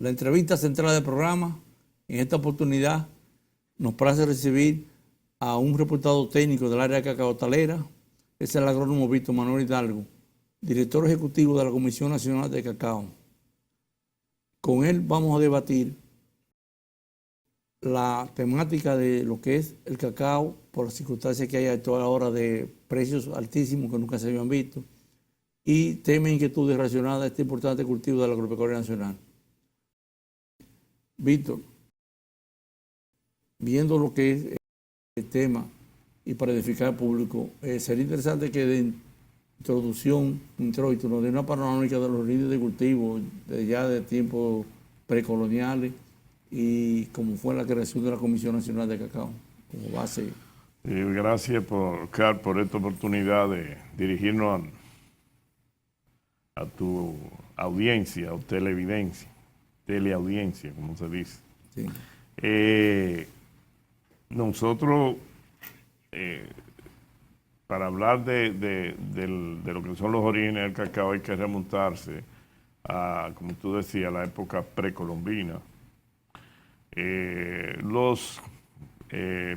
la entrevista central del programa. En esta oportunidad nos place recibir a un reportado técnico del área de cacaotalera. Es el agrónomo Víctor Manuel Hidalgo, director ejecutivo de la Comisión Nacional de Cacao. Con él vamos a debatir la temática de lo que es el cacao por las circunstancias que hay a toda hora de precios altísimos que nunca se habían visto y temas e inquietudes relacionadas a este importante cultivo de la agropecuaria nacional. Víctor, viendo lo que es el tema y para edificar al público, sería interesante que de introducción, introito, nos dé una panorámica de los líderes de cultivo de ya de tiempos precoloniales y cómo fue la creación de la Comisión Nacional de Cacao como base. Gracias por esta oportunidad de dirigirnos a tu audiencia o teleaudiencia, como se dice. Sí. Nosotros, para hablar de lo que son los orígenes del cacao, hay que remontarse a, como tú decías, a la época precolombina. Los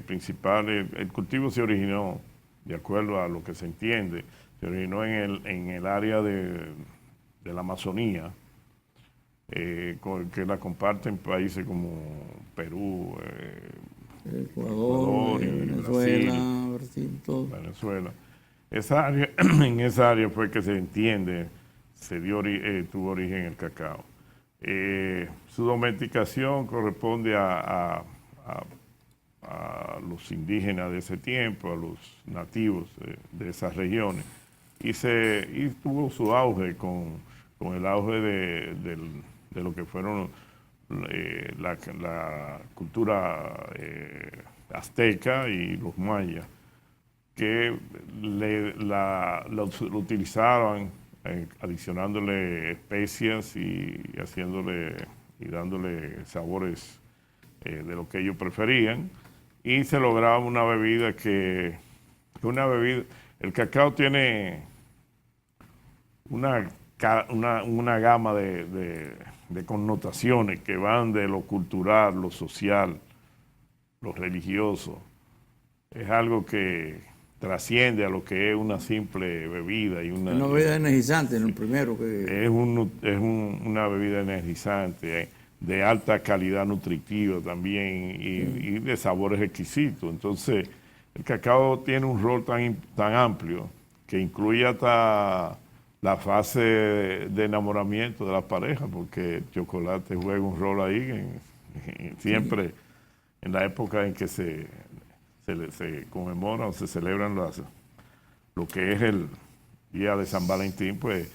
principales, el cultivo se originó, de acuerdo a lo que se entiende, se originó en el área de la Amazonía, que la comparten países como Perú, Ecuador, Venezuela, Brasil, todo. Venezuela. Esa área, en esa área fue que se entiende, tuvo origen el cacao. Su domesticación corresponde a los indígenas de ese tiempo, a los nativos de esas regiones, y tuvo su auge con el auge de lo que fueron la cultura azteca y los mayas, que lo utilizaban adicionándole especias y dándole sabores de lo que ellos preferían, y se lograba una bebida el cacao tiene una gama de connotaciones que van de lo cultural, lo social, lo religioso. Es algo que trasciende a lo que es una simple bebida. Una bebida energizante, lo primero que... Es una bebida energizante, de alta calidad nutritiva también y de sabores exquisitos. Entonces, el cacao tiene un rol tan amplio que incluye hasta la fase de enamoramiento de la pareja, porque el chocolate juega un rol ahí siempre en la época en que se conmemoran o se celebran lo que es el día de San Valentín, pues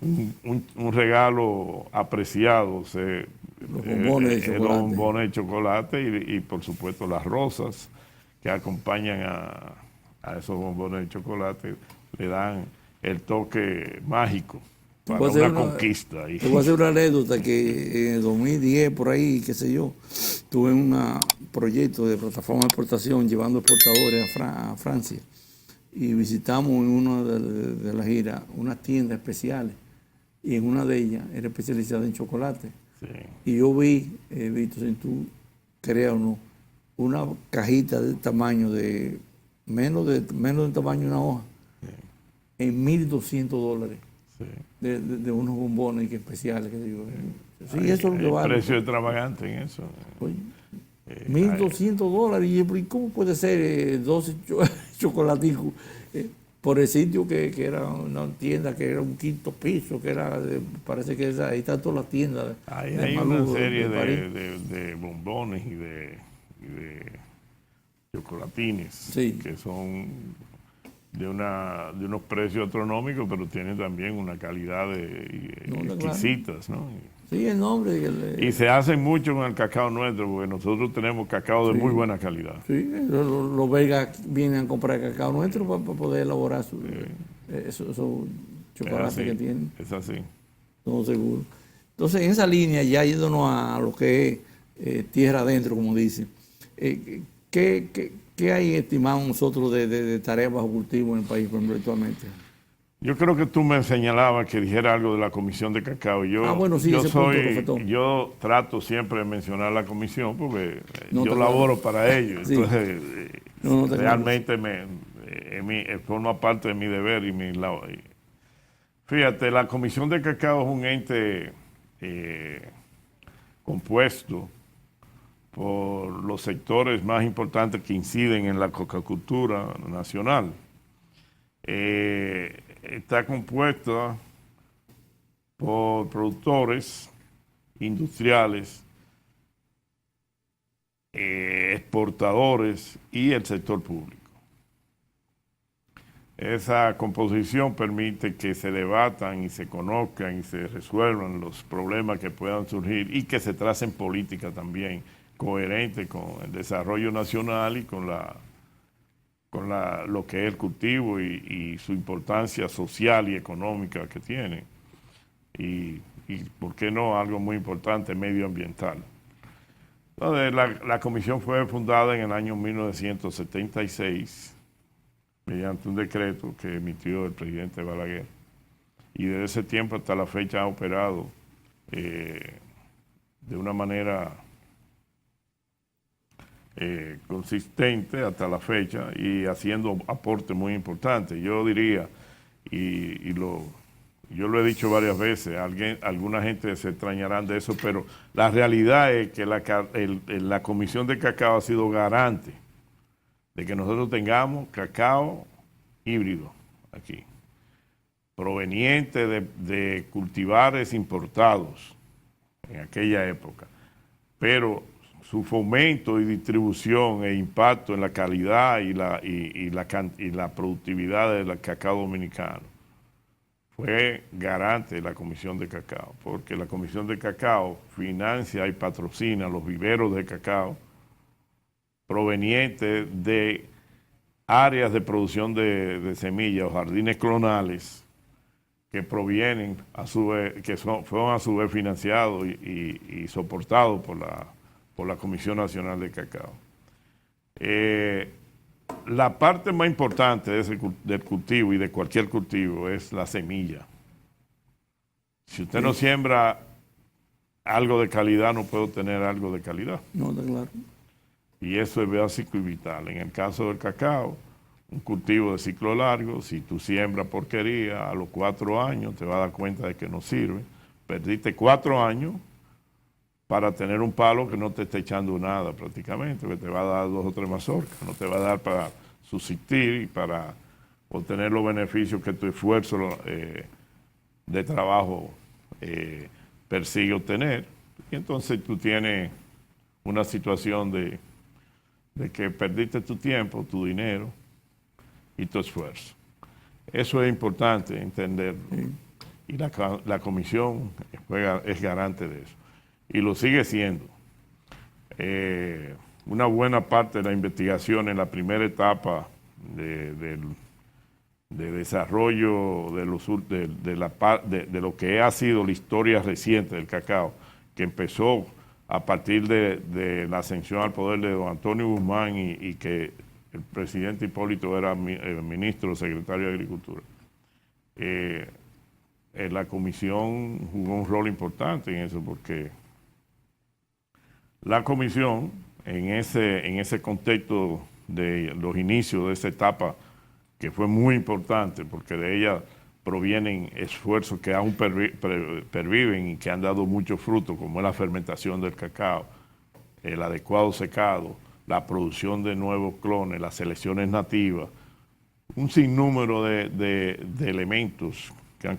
un regalo apreciado, los bombones de chocolate. Los bombones de chocolate y por supuesto las rosas que acompañan a esos bombones de chocolate le dan el toque mágico para una conquista. Te voy a hacer una anécdota que en el 2010, por ahí, qué sé yo, tuve un proyecto de plataforma de exportación llevando exportadores a Francia y visitamos en una de las giras unas tiendas especiales y en una de ellas era especializada en chocolate. Sí. Y yo vi, Víctor, si tú creas o no, una cajita del tamaño de menos del tamaño de una hoja, en $1,200 de unos bombones especiales que digo. Sí, eso es lo que vale. El precio extravagante en eso. Oye, $1,200. Y ¿cómo puede ser 12 chocolaticos por el sitio que era una tienda que era un quinto piso, que era, parece que ahí está toda la tienda. Hay una serie de bombones y de chocolatines que son de unos precios astronómicos, pero tienen también una calidad exquisitas, ¿no? Sí, el nombre. Y se hacen mucho con el cacao nuestro, porque nosotros tenemos cacao de muy buena calidad. Sí, los belgas vienen a comprar cacao nuestro para poder elaborar esos chocolates que tienen. Es así. No, seguro. Entonces, en esa línea, ya yéndonos a lo que es tierra adentro, como dicen, ¿qué hay estimado nosotros de tareas bajo cultivo en el país, por ejemplo, actualmente? Yo creo que tú me señalabas que dijera algo de la Comisión de Cacao. Bueno, sí, ese punto, profesor. Yo trato siempre de mencionar la comisión porque No, yo laboro para ello. Sí. Entonces, No, realmente forma parte de mi deber y fíjate, la Comisión de Cacao es un ente compuesto por los sectores más importantes que inciden en la cocacultura nacional. Está compuesta por productores industriales, exportadores y el sector público. Esa composición permite que se debatan y se conozcan y se resuelvan los problemas que puedan surgir y que se tracen políticas también coherentes con el desarrollo nacional y con lo que es el cultivo y su importancia social y económica que tiene. Y ¿por qué no? Algo muy importante, medioambiental. Entonces, la comisión fue fundada en el año 1976 mediante un decreto que emitió el presidente Balaguer. Y desde ese tiempo hasta la fecha ha operado de una manera consistente hasta la fecha y haciendo aportes muy importantes. Yo diría, yo lo he dicho varias veces, alguna gente se extrañarán de eso, pero la realidad es que la Comisión de Cacao ha sido garante de que nosotros tengamos cacao híbrido aquí, proveniente de cultivares importados en aquella época, pero su fomento y distribución e impacto en la calidad y la productividad del cacao dominicano fue garante de la Comisión de Cacao, porque la Comisión de Cacao financia y patrocina los viveros de cacao provenientes de áreas de producción de semillas o jardines clonales que provienen a su vez, fueron a su vez financiados y soportados por la Comisión Nacional de Cacao. La parte más importante del cultivo y de cualquier cultivo es la semilla. Si usted no siembra algo de calidad, no puede obtener algo de calidad. No, está claro. Y eso es básico y vital. En el caso del cacao, un cultivo de ciclo largo, si tú siembras porquería, a los 4 años te vas a dar cuenta de que no sirve. Perdiste 4 años para tener un palo que no te está echando nada prácticamente, que te va a dar 2 o 3 mazorcas, no te va a dar para subsistir y para obtener los beneficios que tu esfuerzo de trabajo persigue obtener. Y entonces tú tienes una situación de que perdiste tu tiempo, tu dinero y tu esfuerzo. Eso es importante entenderlo. Sí. Y la comisión es garante de eso. Y lo sigue siendo. Una buena parte de la investigación en la primera etapa de desarrollo de lo que ha sido la historia reciente del cacao, que empezó a partir de la ascensión al poder de don Antonio Guzmán y que el presidente Hipólito era ministro, secretario de Agricultura. La comisión jugó un rol importante en eso, porque la comisión, en ese contexto de los inicios de esa etapa, que fue muy importante, porque de ella provienen esfuerzos que aún perviven y que han dado mucho fruto, como es la fermentación del cacao, el adecuado secado, la producción de nuevos clones, las selecciones nativas, un sinnúmero de elementos que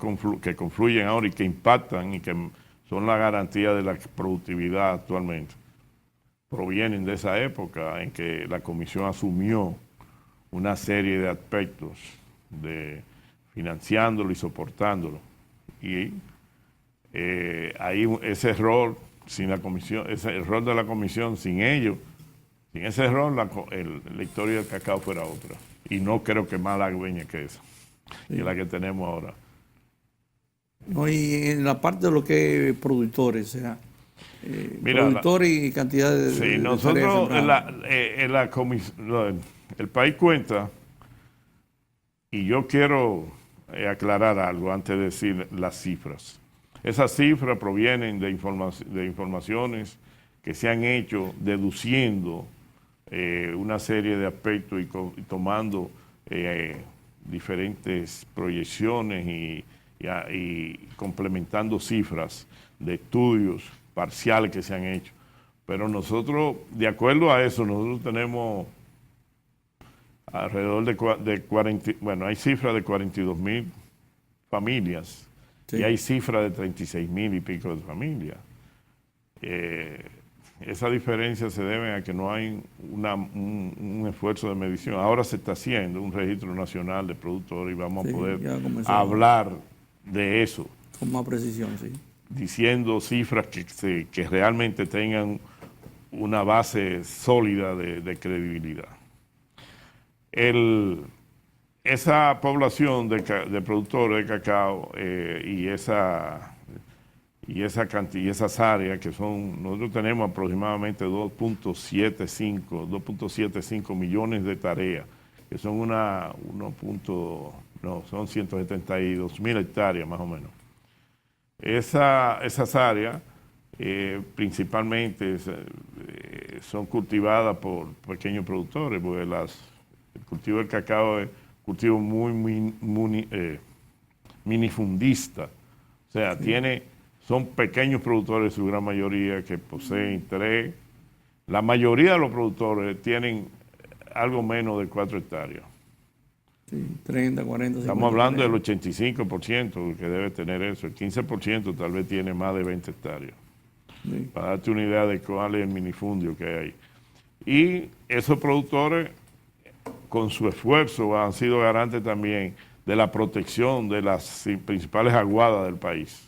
confluyen ahora y que impactan y que son la garantía de la productividad actualmente. Provienen de esa época en que la comisión asumió una serie de aspectos financiándolo y soportándolo. Y ahí ese error sin la comisión, ese error de la comisión, sin ello, sin ese error, la historia del cacao fuera otra. Y no creo que más halagüeña que esa, que la que tenemos ahora. No, y en la parte de lo que es productores, o sea, productores y cantidad de... Sí, nosotros, el país cuenta, y yo quiero aclarar algo antes de decir las cifras. Esas cifras provienen de informaciones que se han hecho deduciendo una serie de aspectos y tomando diferentes proyecciones y complementando cifras de estudios parciales que se han hecho. Pero nosotros, de acuerdo a eso, nosotros tenemos alrededor de 40, bueno, hay cifras de 42,000 familias, sí, y hay cifras de 36,000 y pico de familias. Esa diferencia se debe a que no hay un esfuerzo de medición. Ahora se está haciendo un registro nacional de productores y vamos a poder hablar de eso. Con más precisión, sí. Diciendo cifras que realmente tengan una base sólida de credibilidad. Esa población de productores de cacao y esas áreas que son, nosotros tenemos aproximadamente 2.75 millones de tareas, que son son 172,000 hectáreas más o menos. Esas áreas principalmente son cultivadas por pequeños productores, porque el cultivo del cacao es un cultivo muy minifundista, o sea, sí, son pequeños productores, su gran mayoría, que poseen 3. La mayoría de los productores tienen algo menos de 4 hectáreas. Sí, 30, 40, 50. Estamos hablando del 85% que debe tener eso. El 15% tal vez tiene más de 20 hectáreas. Sí. Para darte una idea de cuál es el minifundio que hay. Y esos productores, con su esfuerzo, han sido garantes también de la protección de las principales aguadas del país.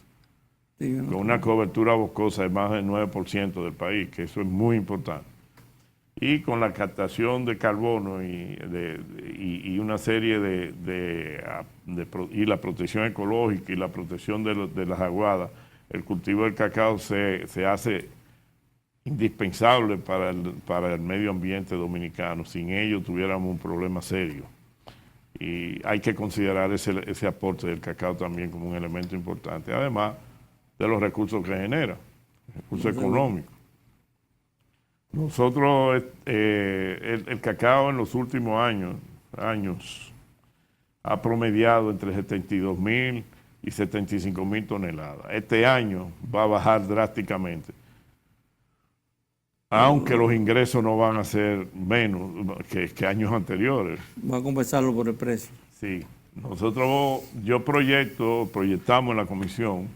Sí, con una cobertura boscosa de más del 9% del país, que eso es muy importante. Y con la captación de carbono y una serie y la protección ecológica y la protección de las aguadas, el cultivo del cacao se hace indispensable para el medio ambiente dominicano. Sin ello tuviéramos un problema serio. Y hay que considerar ese aporte del cacao también como un elemento importante. Además de los recursos que genera, recursos económicos. Nosotros, el cacao en los últimos años ha promediado entre 72,000 y 75,000 toneladas. Este año va a bajar drásticamente, aunque los ingresos no van a ser menos que años anteriores. Va a compensarlo por el precio. Sí. Proyectamos en la comisión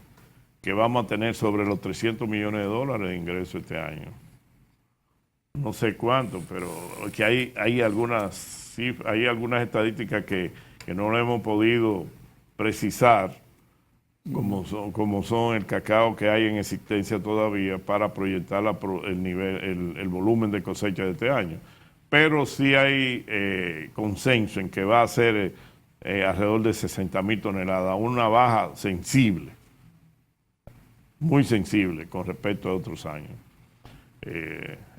que vamos a tener sobre los 300 millones de dólares de ingresos este año. No sé cuánto, pero que hay algunas cifras, hay algunas estadísticas que no lo hemos podido precisar, como son el cacao que hay en existencia todavía, para proyectar el volumen de cosecha de este año. Pero sí hay consenso en que va a ser alrededor de 60,000 toneladas, una baja sensible, muy sensible con respecto a otros años.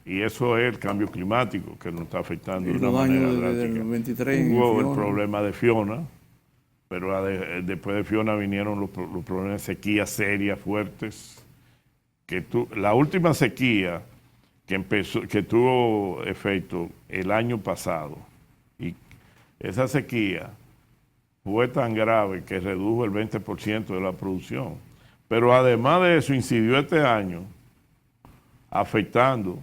Y eso es el cambio climático que nos está afectando de una manera drástica. Hubo el problema de Fiona, pero después de Fiona vinieron los problemas de sequía serias, fuertes. La última sequía que tuvo efecto el año pasado, y esa sequía fue tan grave que redujo el 20% de la producción. Pero además de eso, incidió este año afectando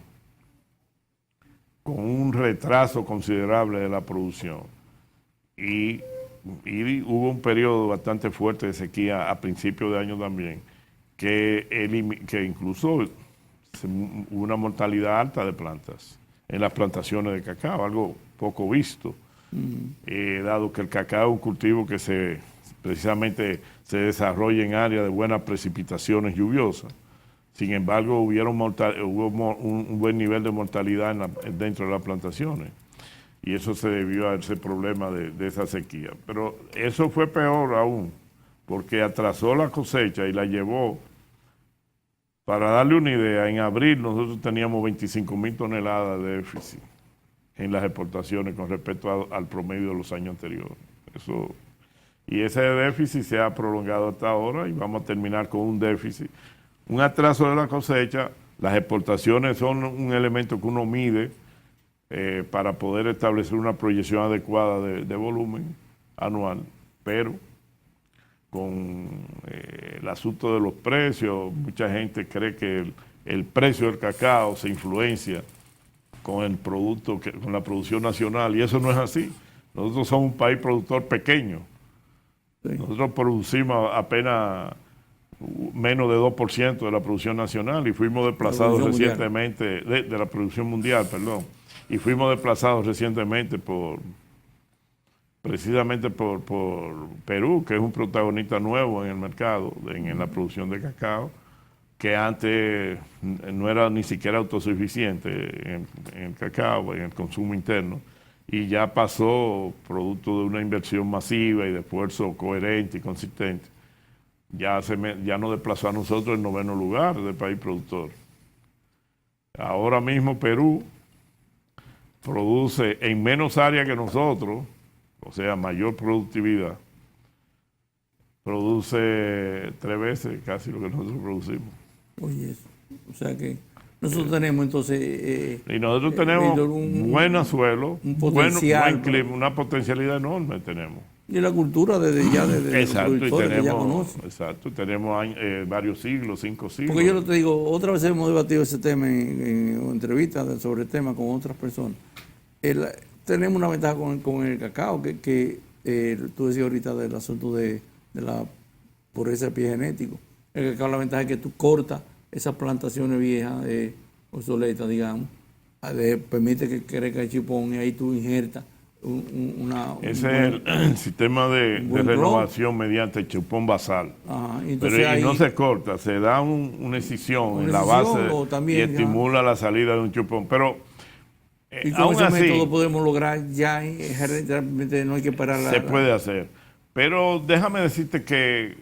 con un retraso considerable de la producción. Y hubo un periodo bastante fuerte de sequía a principios de año también, que incluso hubo una mortalidad alta de plantas en las plantaciones de cacao, algo poco visto, dado que el cacao es un cultivo que precisamente se desarrolla en áreas de buenas precipitaciones lluviosas. Sin embargo, hubo un buen nivel de mortalidad dentro de las plantaciones. Y eso se debió a ese problema de esa sequía. Pero eso fue peor aún, porque atrasó la cosecha y la llevó. Para darle una idea, en abril nosotros teníamos 25,000 toneladas de déficit en las exportaciones con respecto al promedio de los años anteriores. Y ese déficit se ha prolongado hasta ahora y vamos a terminar con un déficit. Un atraso de la cosecha, las exportaciones son un elemento que uno mide para poder establecer una proyección adecuada de volumen anual, pero con el asunto de los precios, mucha gente cree que el precio del cacao se influencia con el producto, con la producción nacional, y eso no es así. Nosotros somos un país productor pequeño. Sí. Nosotros producimos apenas menos de 2% de la producción nacional y fuimos desplazados recientemente, de la producción mundial, perdón, y fuimos desplazados recientemente precisamente por Perú, que es un protagonista nuevo en el mercado, en la producción de cacao, que antes no era ni siquiera autosuficiente en el cacao, en el consumo interno, y ya pasó, producto de una inversión masiva y de esfuerzo coherente y consistente, ya nos desplazó a nosotros el 9º lugar del país productor. Ahora mismo Perú produce en menos área que nosotros, o sea, mayor productividad, produce 3 veces casi lo que nosotros producimos. Oye, o sea que nosotros tenemos entonces... y nosotros tenemos buen suelo, buen clima, una potencialidad enorme tenemos. Y la cultura desde ya, desde exacto, los productores que ya conocen. Exacto, tenemos varios siglos, 5 siglos. Porque yo te digo, otra vez hemos debatido ese tema en entrevistas sobre el tema con otras personas. Tenemos una ventaja con el cacao, que tú decías ahorita del asunto de la pureza de pie genético. El cacao, la ventaja es que tú cortas esas plantaciones viejas, obsoletas, digamos, permite que crezca el chipón y ahí tú injertas ese es el sistema de renovación mediante chupón basal. Ajá, pero no se corta, se da una excisión en la base y estimula la salida de un chupón. Pero y con ese método podemos lograr ya realmente no hay que parar se puede hacer. Pero déjame decirte que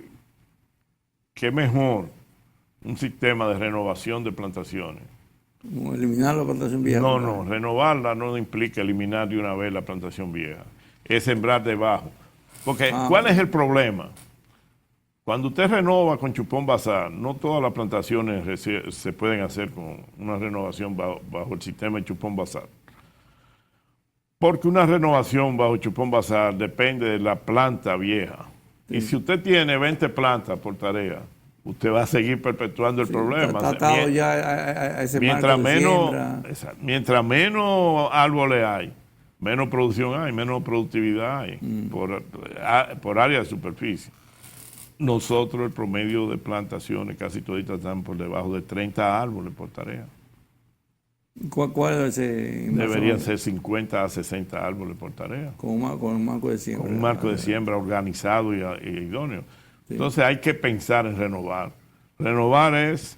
es mejor un sistema de renovación de plantaciones. ¿Como eliminar la plantación vieja? No, renovarla no implica eliminar de una vez la plantación vieja. Es sembrar debajo. Porque, ¿cuál es el problema? Cuando usted renova con chupón basal, no todas las plantaciones se pueden hacer con una renovación bajo el sistema de chupón basal. Porque una renovación bajo chupón basal depende de la planta vieja. Sí. Y si usted tiene 20 plantas por tarea, usted va a seguir perpetuando el problema. Mientras menos árboles hay, menos producción hay, menos productividad hay por área de superficie. Nosotros el promedio de plantaciones casi toditas están por debajo de 30 árboles por tarea. ¿Cuál es ese? Deberían ser 50 a 60 árboles por tarea. Con un marco de siembra. Con un marco de siembra organizado y idóneo. Sí. Entonces hay que pensar en renovar. Renovar es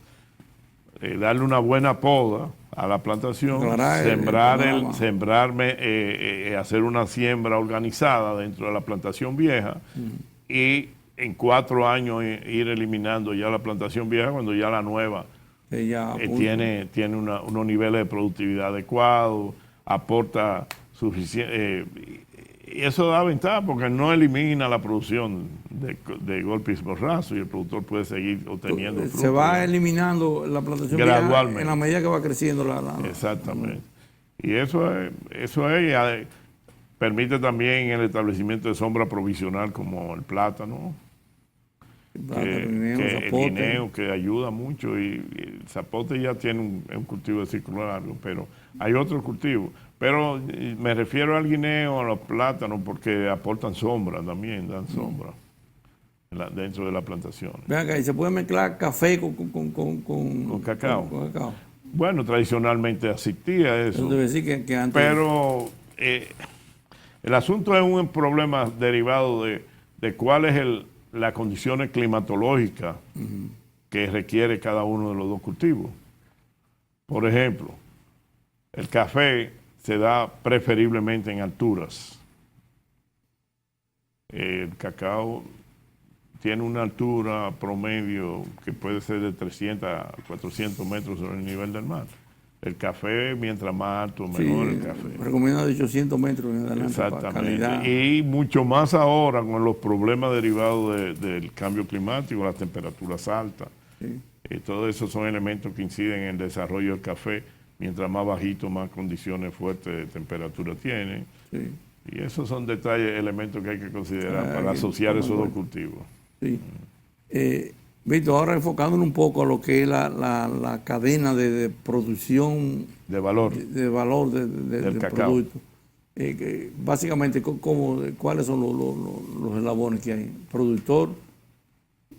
darle una buena poda a la plantación, hacer una siembra organizada dentro de la plantación vieja y en 4 años ir eliminando ya la plantación vieja cuando ya la nueva tiene unos niveles de productividad adecuados, aporta suficiente... y eso da ventaja porque no elimina la producción de golpe y porrazo y el productor puede seguir obteniendo frutos. Se va eliminando la plantación gradualmente en la medida que va creciendo la Exactamente. Y eso permite también el establecimiento de sombra provisional como el plátano. El guineo que ayuda mucho y el zapote ya tiene un cultivo de ciclo largo, pero hay otros cultivos. Pero me refiero al guineo, a los plátanos, porque aportan sombra también, dan sombra dentro de la plantación. Vean acá, ¿y se puede mezclar café con cacao? Con cacao. Bueno, tradicionalmente asistía eso. Debe decir que antes... Pero el asunto es un problema derivado de cuál es las condiciones climatológicas que requiere cada uno de los dos cultivos. Por ejemplo, el café se da preferiblemente en alturas. El cacao tiene una altura promedio que puede ser de 300 a 400 metros sobre el nivel del mar. El café, mientras más alto, mejor el café. Recomienda de 800 metros en adelante. Exactamente. Y mucho más ahora con los problemas derivados del cambio climático, las temperaturas altas. Sí. Todos esos son elementos que inciden en el desarrollo del café. Mientras más bajito, más condiciones fuertes de temperatura tiene. Sí. Y esos son detalles, elementos que hay que considerar para asociar esos dos cultivos. Sí. Víctor, ahora enfocándonos un poco a lo que es la cadena de producción de valor, del producto. Básicamente, ¿cuáles son los eslabones que hay? ¿Productor?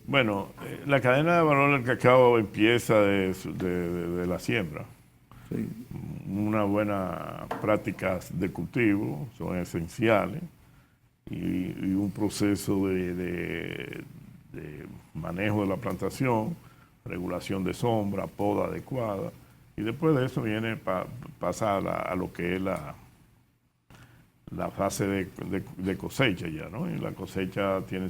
Bueno, la cadena de valor del cacao empieza de la siembra. Sí. Unas buenas prácticas de cultivo son esenciales y un proceso de manejo de la plantación, regulación de sombra, poda adecuada, y después de eso pasa a lo que es la fase de cosecha ya, ¿no? Y la cosecha tiene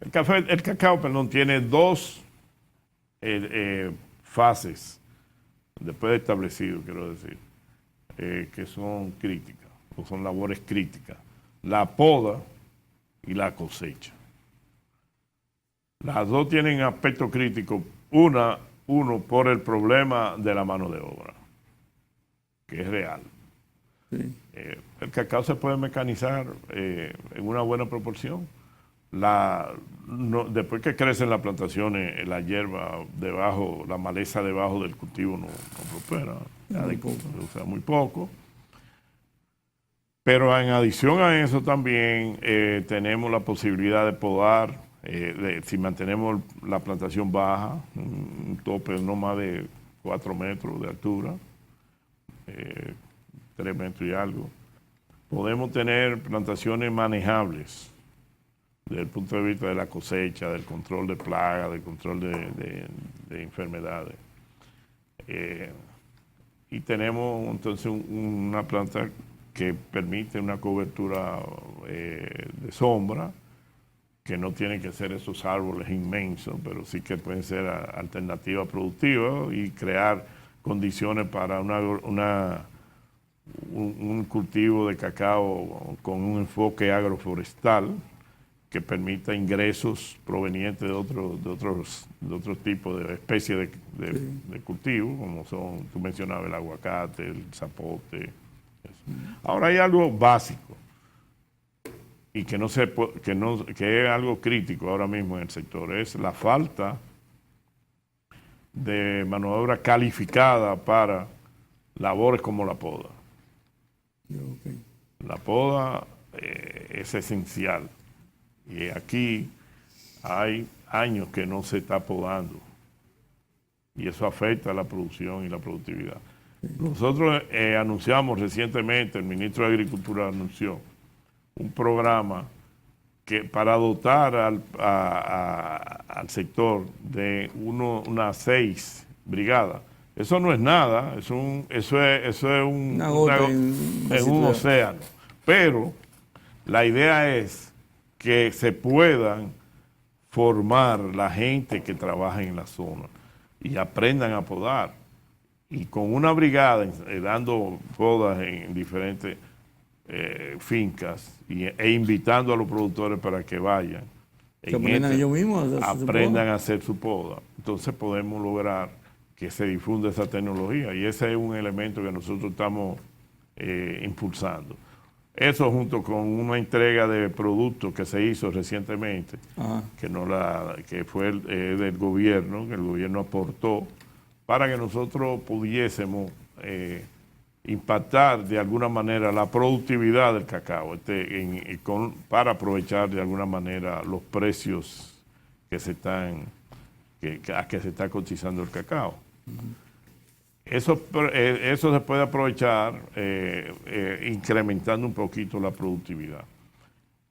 el cacao, tiene dos fases después de establecido, quiero decir, que son críticas, o son labores críticas: la poda y la cosecha. Las dos tienen aspecto crítico, uno por el problema de la mano de obra, que es real. Sí. El cacao se puede mecanizar en una buena proporción. Después que crecen las plantaciones, la hierba debajo, la maleza debajo del cultivo no prospera, se usa muy poco. Pero en adición a eso también tenemos la posibilidad de podar, si mantenemos la plantación baja, un tope no más de 4 metros de altura, 3 metros y algo, podemos tener plantaciones manejables desde el punto de vista de la cosecha, del control de plagas, del control de enfermedades. Y tenemos entonces una planta que permite una cobertura de sombra, que no tienen que ser esos árboles inmensos, pero sí que pueden ser alternativas productivas y crear condiciones para un cultivo de cacao con un enfoque agroforestal que permita ingresos provenientes de otros tipos de especies de cultivo, como son, tú mencionabas, el aguacate, el zapote. Eso. Ahora hay algo básico y que es algo crítico ahora mismo en el sector, es la falta de mano de obra calificada para labores como la poda. Okay. La poda es esencial. Y aquí hay años que no se está podando. Y eso afecta a la producción y la productividad. Nosotros anunciamos recientemente, el ministro de Agricultura anunció un programa para dotar al sector de unas 6 brigadas. Eso no es nada, eso es un océano. Pero la idea es que se puedan formar la gente que trabaja en la zona y aprendan a podar. Y con una brigada dando podas en diferentes fincas e invitando a los productores para que vayan. Ellos mismos aprendan a hacer su poda. Entonces podemos lograr que se difunda esa tecnología, y ese es un elemento que nosotros estamos impulsando. Eso junto con una entrega de productos que se hizo recientemente, que fue del gobierno, que el gobierno aportó, para que nosotros pudiésemos impactar de alguna manera la productividad del cacao, para aprovechar de alguna manera los precios a que se está cotizando el cacao. Eso se puede aprovechar incrementando un poquito la productividad.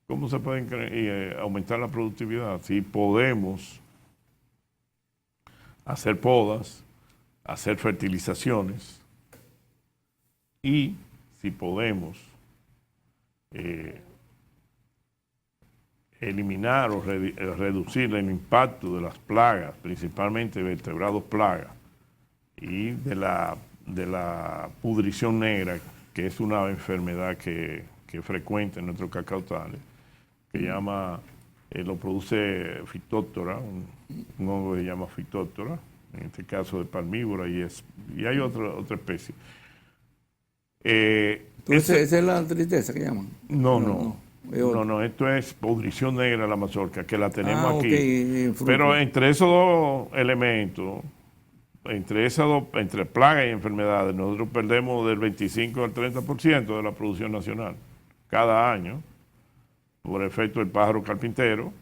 ¿Cómo se puede aumentar la productividad? Si podemos hacer podas, hacer fertilizaciones, y si podemos eliminar o reducir el impacto de las plagas, principalmente vertebrados plagas, y de la pudrición negra, que es una enfermedad que es frecuente en nuestros cacautales, que lo produce Phytophthora, un hongo que se llama Phytophthora, en este caso de palmívora, y hay otra especie. Entonces, ¿esa es la tristeza que llaman? No, esto es pudrición negra de la mazorca, que la tenemos aquí. Okay, pero entre esos dos elementos, entre plagas y enfermedades, nosotros perdemos del 25 al 30% de la producción nacional cada año, por efecto del pájaro carpintero,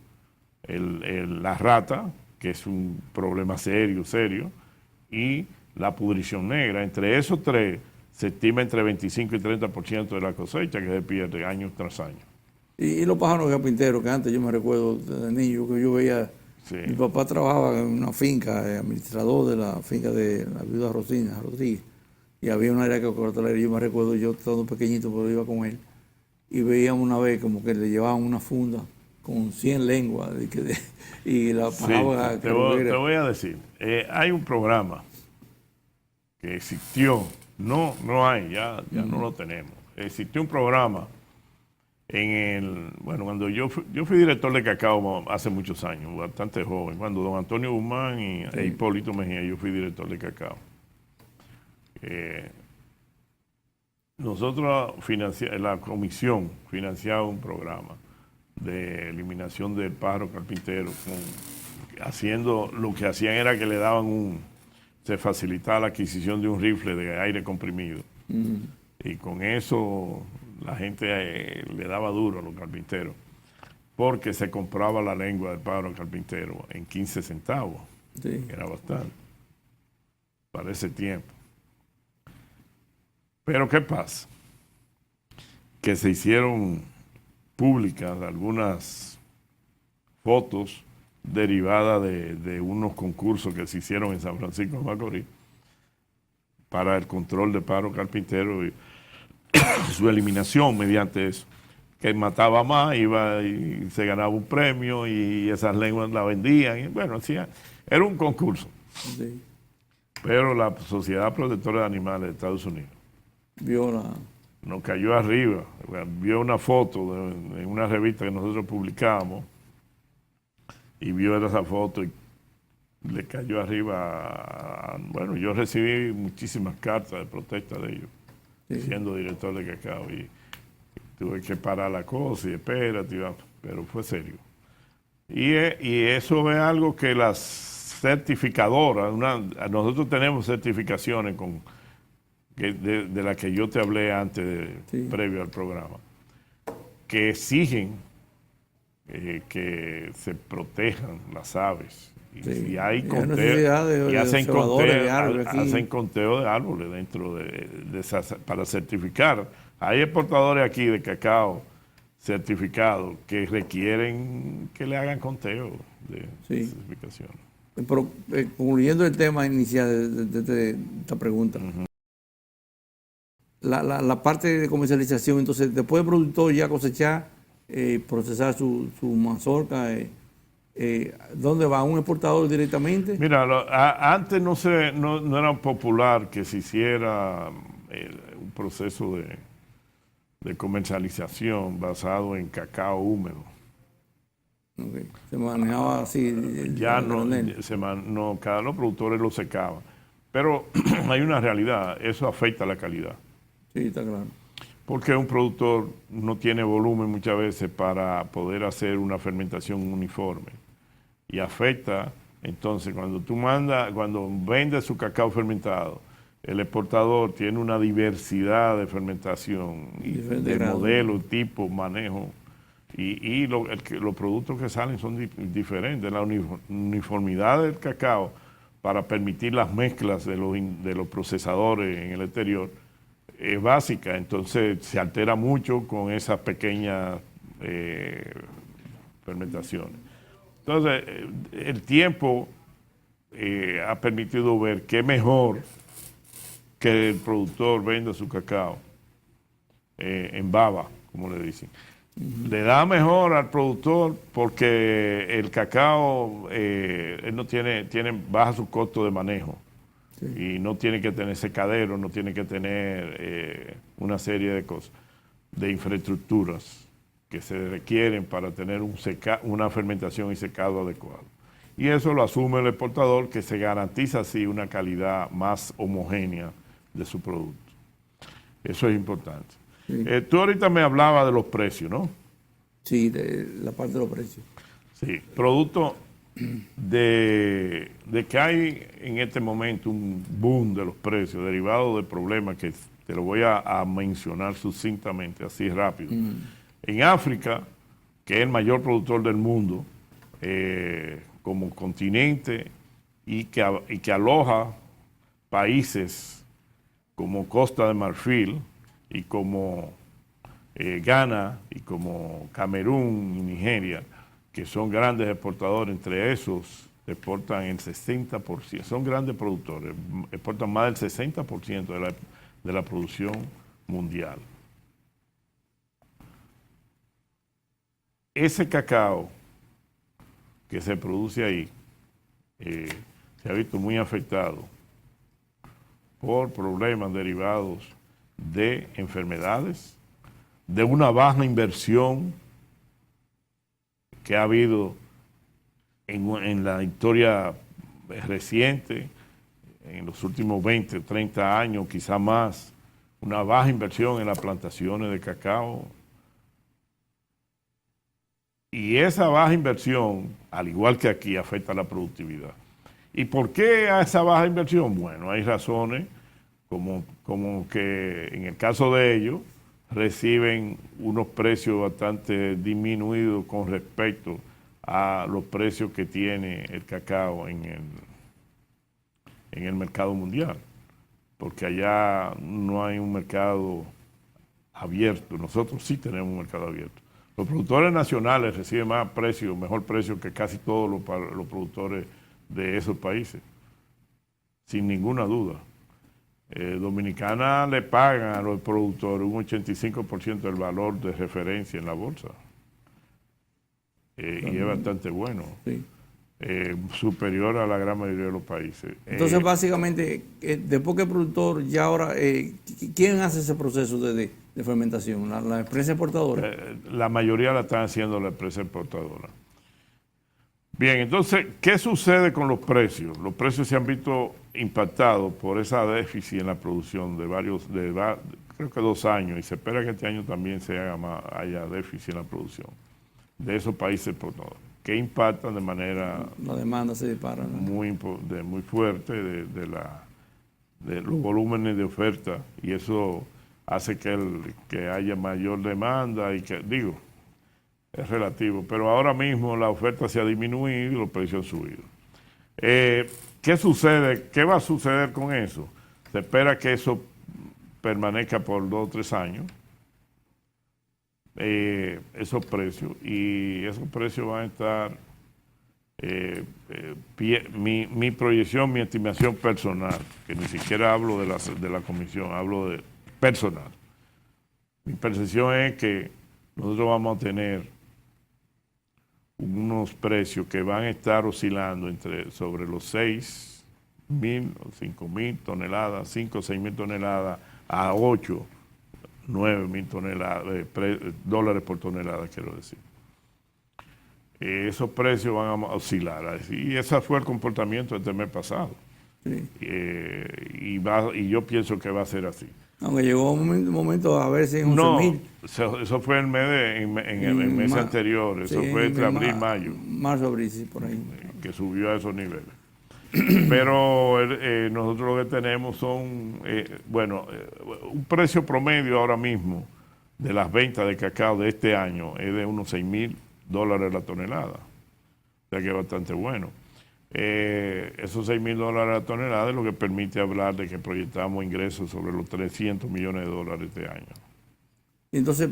la rata, que es un problema serio, y la pudrición negra. Entre esos tres se estima entre 25 y 30% de la cosecha que se pierde año tras año. Y los pájaros carpinteros, que antes yo me recuerdo de niño, que yo veía, sí. Mi papá trabajaba en una finca, administrador de la finca de la viuda Rosina Rodríguez, y había un área que cortalera, yo me recuerdo, yo todo pequeñito, pero iba con él, y veíamos una vez como que le llevaban una funda con 100 lenguas, y la palabra... Sí, te voy a decir, hay un programa que existió, no hay, ya no lo tenemos, existió un programa cuando yo fui director de Cacao hace muchos años, bastante joven, cuando don Antonio Guzmán e Hipólito Mejía, yo fui director de Cacao. Nosotros la comisión financiaba un programa de eliminación del pájaro carpintero, lo que hacían era que le daban se facilitaba la adquisición de un rifle de aire comprimido. Y con eso la gente le daba duro a los carpinteros, porque se compraba la lengua del pájaro carpintero en 15 centavos. Sí. Era bastante para ese tiempo. Pero ¿qué pasa? Que se hicieron públicas algunas fotos derivadas de unos concursos que se hicieron en San Francisco de Macorís para el control de pájaro carpintero y su eliminación mediante eso, que mataba más, iba y se ganaba un premio y esas lenguas la vendían, y bueno, era un concurso. Sí. Pero la Sociedad Protectora de Animales de Estados Unidos nos cayó arriba, vio una foto en una revista que nosotros publicábamos y vio esa foto y le cayó arriba. Bueno, yo recibí muchísimas cartas de protesta de ellos. Sí. Siendo director de Cacao, y tuve que parar la cosa y espérate, pero fue serio. Y eso es algo que las certificadoras, nosotros tenemos certificaciones de las que yo te hablé antes, previo al programa, que exigen que se protejan las aves. Y hay conteo, y hacen conteo de árboles dentro para certificar. Hay exportadores aquí de cacao certificados que requieren que le hagan conteo de certificación. Pero, concluyendo el tema inicial de esta pregunta, la parte de comercialización, entonces, después el productor ya cosechar, procesar su mazorca, ¿dónde va? ¿A un exportador directamente? Mira, antes no era popular que se hiciera un proceso de comercialización basado en cacao húmedo. Okay. Se manejaba así. Ya cada los productores lo secaban. Pero hay una realidad, eso afecta la calidad. Sí, está claro. Porque un productor no tiene volumen muchas veces para poder hacer una fermentación uniforme. Y afecta, entonces, cuando vende su cacao fermentado, el exportador tiene una diversidad de fermentación, de modelo, tipo, manejo, y los productos que salen son diferentes. La uniformidad del cacao para permitir las mezclas de los procesadores en el exterior es básica, entonces se altera mucho con esas pequeñas fermentaciones. Entonces, el tiempo ha permitido ver que es mejor que el productor venda su cacao en baba, como le dicen. Le da mejor al productor porque el cacao él no tiene baja su costo de manejo. y no tiene que tener secadero, no tiene que tener una serie de cosas, de infraestructuras que se requieren para tener una fermentación y secado adecuado. Y eso lo asume el exportador, que se garantiza así una calidad más homogénea de su producto. Eso es importante. Sí. Tú ahorita me hablabas de los precios, ¿no? Sí, de la parte de los precios. Sí, producto de que hay en este momento un boom de los precios derivado de problemas que te lo voy a mencionar sucintamente, así rápido. En África, que es el mayor productor del mundo, como continente y que aloja países como Costa de Marfil y como Ghana y como Camerún y Nigeria, que son grandes exportadores, entre esos exportan el 60%, son grandes productores, exportan más del 60% de la producción mundial. Ese cacao que se produce ahí se ha visto muy afectado por problemas derivados de enfermedades, de una baja inversión que ha habido en la historia reciente, en los últimos 20 o 30 años, quizá más, una baja inversión en las plantaciones de cacao. Y esa baja inversión, al igual que aquí, afecta la productividad. ¿Y por qué a esa baja inversión? Bueno, hay razones como que en el caso de ellos reciben unos precios bastante disminuidos con respecto a los precios que tiene el cacao en el mercado mundial, porque allá no hay un mercado abierto. Nosotros sí tenemos un mercado abierto. Los productores nacionales reciben más precio, mejor precio que casi todos los productores de esos países, sin ninguna duda. Dominicana le pagan a los productores un 85% del valor de referencia en la bolsa. Y es bastante bueno. Sí. Superior a la gran mayoría de los países. Entonces, básicamente, después que el productor, ya ahora, ¿quién hace ese proceso de fermentación? ¿La empresa exportadora? La mayoría la están haciendo la empresa exportadora. Bien, entonces, ¿qué sucede con los precios? Los precios se han visto impactados por esa déficit en la producción creo que 2 años, y se espera que este año también haya déficit en la producción de esos países exportadores, que impactan de manera... La demanda se dispara, ¿no? muy fuerte de los volúmenes de oferta, y eso hace que haya mayor demanda y que, es relativo, pero ahora mismo la oferta se ha disminuido y los precios han subido. ¿Qué sucede? ¿Qué va a suceder con eso? Se espera que eso permanezca por 2 o 3 años, esos precios, y esos precios van a estar, mi proyección, mi estimación personal, que ni siquiera hablo de la comisión, hablo de personal. Mi percepción es que nosotros vamos a tener unos precios que van a estar oscilando sobre los 6.000 o 5.000 toneladas, 5 o 6.000 toneladas a 8, 9.000 dólares por tonelada, quiero decir. Esos precios van a oscilar, y ese fue el comportamiento este mes pasado. Sí. Y yo pienso que va a ser así. Aunque llegó un momento a ver si en 11.000. No, eso fue el mes en el mes anterior, eso fue entre abril y mayo. Marzo, abril, sí, por ahí. Que subió a esos niveles. Pero nosotros lo que tenemos son, un precio promedio ahora mismo de las ventas de cacao de este año es de unos $6.000 la tonelada. O sea que es bastante bueno. Esos $6.000 la tonelada es lo que permite hablar de que proyectamos ingresos sobre los $300 millones este año. Entonces,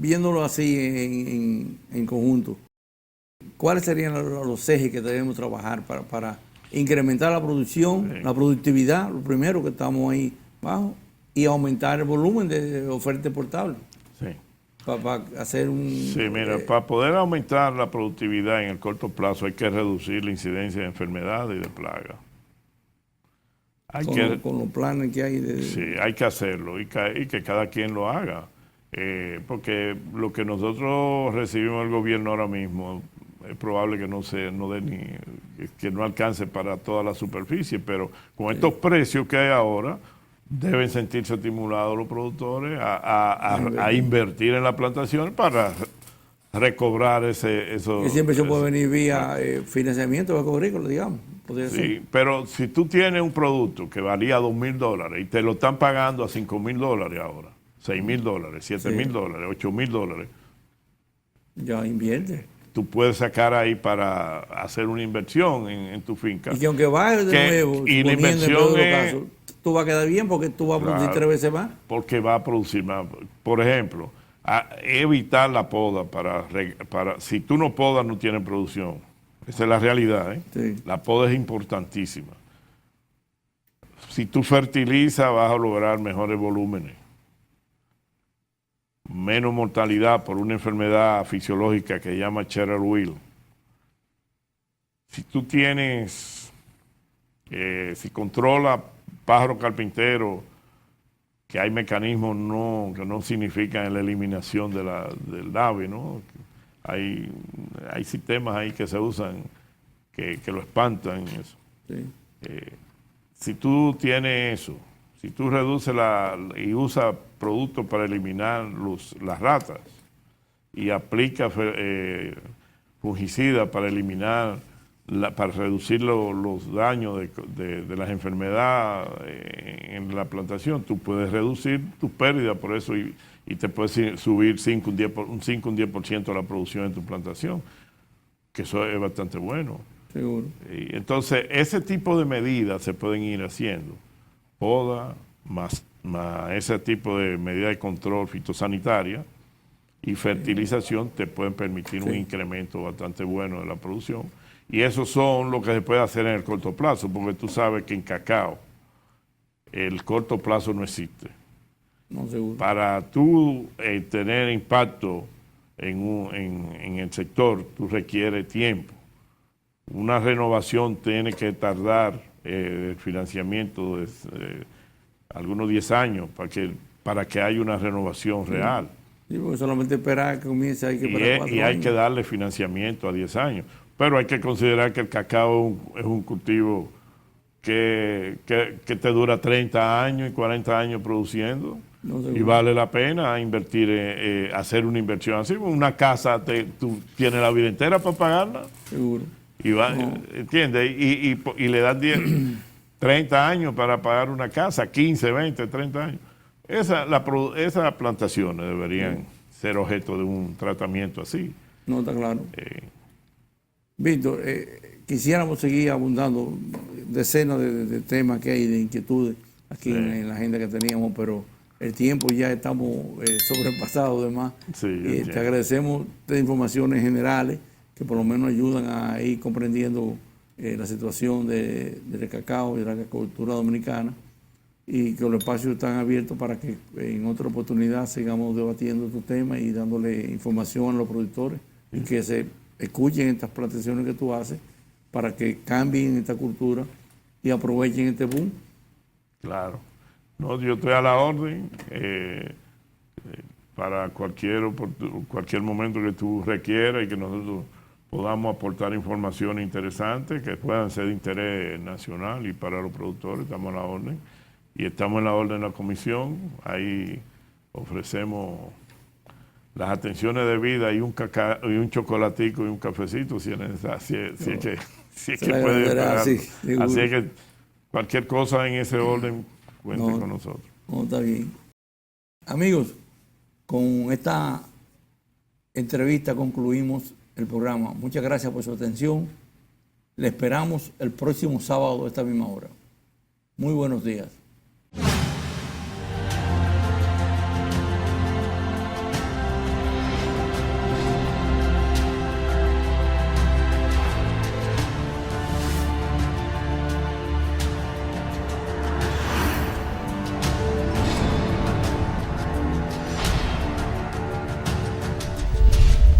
viéndolo así en conjunto, ¿cuáles serían los ejes que debemos trabajar para incrementar la producción, sí, la productividad, lo primero que estamos ahí bajo, y aumentar el volumen de oferta exportable? Sí. Para hacer un... Sí, mira, para poder aumentar la productividad en el corto plazo hay que reducir la incidencia de enfermedades y de plagas. con los planes que hay. Sí, hay que hacerlo y que cada quien lo haga. Porque lo que nosotros recibimos del gobierno ahora mismo es probable que que no alcance para toda la superficie, pero con estos precios que hay ahora, deben sentirse estimulados los productores a invertir en la plantación para recobrar eso. Que siempre se puede venir vía financiamiento agrícola, digamos. Sí, pero si tú tienes un producto que valía $2,000 y te lo están pagando a $5,000 ahora, $6,000, $7,000, $8,000. Ya invierte. Tú puedes sacar ahí para hacer una inversión en tu finca. Y que aunque baje de nuevo, y la inversión tú vas a quedar bien porque tú vas a producir 3 veces más. Porque va a producir más. Por ejemplo, evitar la poda si tú no podas no tienes producción. Esa es la realidad. Sí. La poda es importantísima. Si tú fertilizas vas a lograr mejores volúmenes. Menos mortalidad por una enfermedad fisiológica que se llama Cherer-Wheel. Si tú tienes, si controla pájaro carpintero, que hay mecanismos que no significan la eliminación del ave, ¿no? Hay sistemas ahí que se usan que lo espantan. Eso. Sí. Si tú tienes eso, si tú reduces y usas productos para eliminar las ratas y aplicas fungicidas para eliminar, para reducir los daños de las enfermedades en la plantación, tú puedes reducir tus pérdidas por eso y te puedes subir un 5 un 10% de la producción en tu plantación, que eso es bastante bueno. Seguro. Y entonces, ese tipo de medidas se pueden ir haciendo. Poda, más ese tipo de medidas de control fitosanitaria y fertilización te pueden permitir un incremento bastante bueno de la producción. Y eso son lo que se puede hacer en el corto plazo, porque tú sabes que en cacao el corto plazo no existe. No, seguro. Para tú tener impacto en el sector, tú requieres tiempo. Una renovación tiene que tardar el financiamiento de algunos 10 años para que haya una renovación real. Sí, porque solamente esperar que comience hay que esperar 4 años. Y hay que darle financiamiento a 10 años. Pero hay que considerar que el cacao es un cultivo que te dura 30 años y 40 años produciendo. No, y vale la pena invertir, hacer una inversión así. Una casa, tú tienes la vida entera para pagarla. Seguro. Y ¿entiendes? Y le dan 30 años para pagar una casa, 15, 20, 30 años. Esas plantaciones deberían ser objeto de un tratamiento así. No, está claro. Víctor, quisiéramos seguir abundando decenas de temas que hay, de inquietudes aquí en la agenda que teníamos, pero el tiempo ya estamos sobrepasados de más. Sí, te agradecemos de informaciones generales que por lo menos ayudan a ir comprendiendo la situación del cacao y de la agricultura dominicana, y que los espacios están abiertos para que en otra oportunidad sigamos debatiendo estos temas y dándole información a los productores y que se escuchen estas plantaciones que tú haces para que cambien esta cultura y aprovechen este boom. Claro. No, yo estoy a la orden para cualquier momento que tú requieras y que nosotros podamos aportar información interesante que puedan ser de interés nacional y para los productores. Estamos a la orden. Y estamos en la orden de la comisión. Ahí ofrecemos las atenciones de vida y un cacao y un chocolatico y un cafecito si es necesario, si es que puede pagar. Así es que cualquier cosa en ese orden cuente con nosotros. No, está bien. Amigos, con esta entrevista concluimos el programa. Muchas gracias por su atención. Le esperamos el próximo sábado a esta misma hora. Muy buenos días.